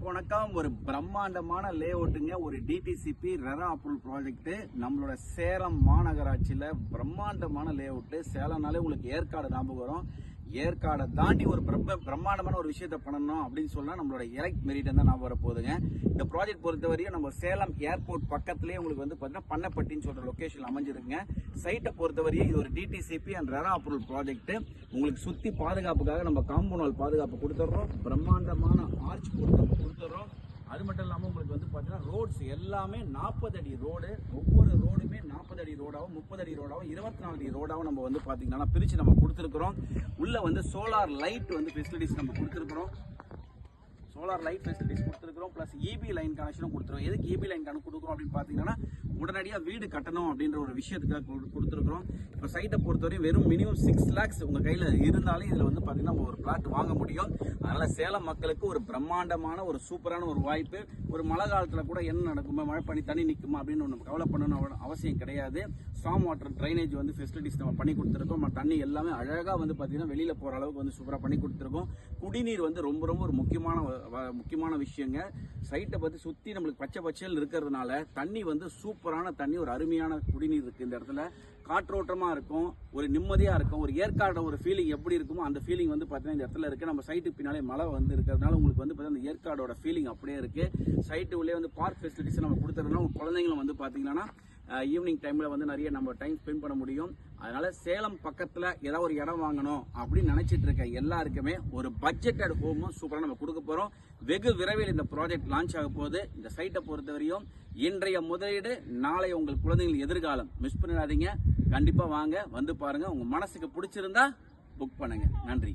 வணக்கம். ஒரு பிரம்மாண்டமான லே அவுட்டுங்க. ஒரு டிடிசிபி ரெரா அப்ரூவல் ப்ராஜெக்ட் நம்மளோட சேலம் மாநகராட்சியில பிரம்மாண்டமான லே அவுட்டு. சேலம்னாலே உங்களுக்கு ஏற்காடு ஞாபகம் வரும். ஏற்காடை தாண்டி ஒரு பிரம்மாண்டமான ஒரு விஷயத்த பண்ணணும் அப்படின்னு சொன்னா நம்மளோட எலக்ட் மெரிட் தான் ஞாபகம் வர போகுதுங்க. இந்த ப்ராஜெக்ட் பொறுத்தவரையும் நம்ம சேலம் ஏர்போர்ட் பக்கத்துலேயே உங்களுக்கு வந்து பார்த்தீங்கன்னா பண்ணப்பட்டின்னு சொல்ற லொகேஷன் அமைஞ்சிருக்குங்க. சைட்டை பொறுத்தவரையும் இது ஒரு DTCP and RERA approval project. உங்களுக்கு சுத்தி பாதுகாப்புக்காக நம்ம காம்பவுண்ட் வால் பாதுகாப்பு கொடுத்துட்றோம். பிரம்மாண்டமான ஆர்ச் கொடுத்துட்றோம். அது மட்டும் இல்லாமல் உங்களுக்கு வந்து பார்த்தீங்கன்னா ரோட்ஸ் எல்லாமே 40 அடி ரோடு. ஒவ்வொரு ரோடுமே 40 அடி ரோடாகவும் 30 அடி ரோடாகவும் 24 அடி ரோடாகவும் நம்ம வந்து பார்த்தீங்கன்னா பிரித்து நம்ம கொடுத்துருக்குறோம். உள்ளே வந்து சோலார் லைட் வந்து ஃபெசிலிட்டிஸ் நம்ம கொடுத்துருக்குறோம். சோலார் லைட் ஃபெசிலிட்டிஸ் கொடுத்துருக்குறோம். ப்ளஸ் இபி லைன் கனெக்ஷனும் கொடுத்துருவோம். எதுக்கு இபி லைன் கனெக்ட் கொடுக்குறோம் அப்படின்னு பார்த்தீங்கன்னா உடனடியாக வீடு கட்டணும் அப்படின்ற ஒரு விஷயத்துக்காக கொடுத்துருக்குறோம். இப்போ சைட்டை பொறுத்தவரையும் வெறும் மினிமம் 6 lakhs உங்கள் கையில் இருந்தாலும் இதில் வந்து பார்த்தீங்கன்னா நம்ம ஒரு பிளாட் வாங்க முடியும். அதனால் சேலம் மக்களுக்கு ஒரு பிரம்மாண்டமான ஒரு சூப்பரான ஒரு வாய்ப்பு. ஒரு மழை காலத்தில் கூட என்ன நடக்குமா, மழை பண்ணி தண்ணி நிற்குமா அப்படின்னு ஒன்று கவலை பண்ணணும் அவசியம் கிடையாது. ஸ்டாம் வாட்டர் ட்ரைனேஜ் வந்து ஃபெசிலிட்டிஸ் நம்ம பண்ணி கொடுத்துருக்கோம். தண்ணி எல்லாமே அழகாக வந்து பார்த்தீங்கன்னா வெளியில் போகிற அளவுக்கு வந்து சூப்பராக பண்ணி கொடுத்துருக்கோம். குடிநீர் வந்து ரொம்ப ரொம்ப ஒரு முக்கியமான விஷயங்க. சைட்டை பற்றி சுற்றி நம்மளுக்கு பச்சை பச்சையில் இருக்கிறதுனால தண்ணி வந்து சூப்பரான தண்ணி, ஒரு அருமையான குடிநீர் இருக்குது இந்த இடத்துல. காற்றோட்டமாக இருக்கும், ஒரு நிம்மதியாக இருக்கும். ஒரு ஏற்காடு ஒரு ஃபீலிங் எப்படி இருக்குமோ அந்த ஃபீலிங் வந்து பார்த்தீங்கன்னா இந்த இடத்துல இருக்குது. நம்ம சைட்டுக்கு பின்னாலே மழை வந்து இருக்கிறதுனால உங்களுக்கு வந்து பார்த்தீங்கன்னா இந்த ஏற்காடோட ஃபீலிங் அப்படியே இருக்குது. சைட்டு உள்ளே வந்து பார்க் ஃபெசிலிட்டிஸ் நம்ம கொடுத்துறதுனால உங்கள் குழந்தைங்களும் வந்து பார்த்தீங்கன்னா ஈவினிங் டைமில் வந்து நிறைய நம்ம டைம் ஸ்பெண்ட் பண்ண முடியும். அதனால சேலம் பக்கத்தில் ஏதாவது ஒரு இடம் வாங்கணும் அப்படின்னு நினைச்சிட்டு இருக்க எல்லாருக்குமே ஒரு பட்ஜெட்டட் ஹோமும் சூப்பராக நம்ம கொடுக்க போகிறோம். வெகு விரைவில் இந்த ப்ராஜெக்ட் லான்ச் ஆக போகுது. இந்த சைட்டை பொறுத்தவரையும் இன்றைய முதலீடு நாளை உங்கள் குழந்தைகள் எதிர்காலம். மிஸ் பண்ணிடாதீங்க. கண்டிப்பாக வாங்க, வந்து பாருங்க. உங்கள் மனசுக்கு பிடிச்சிருந்தா புக் பண்ணுங்க. நன்றி.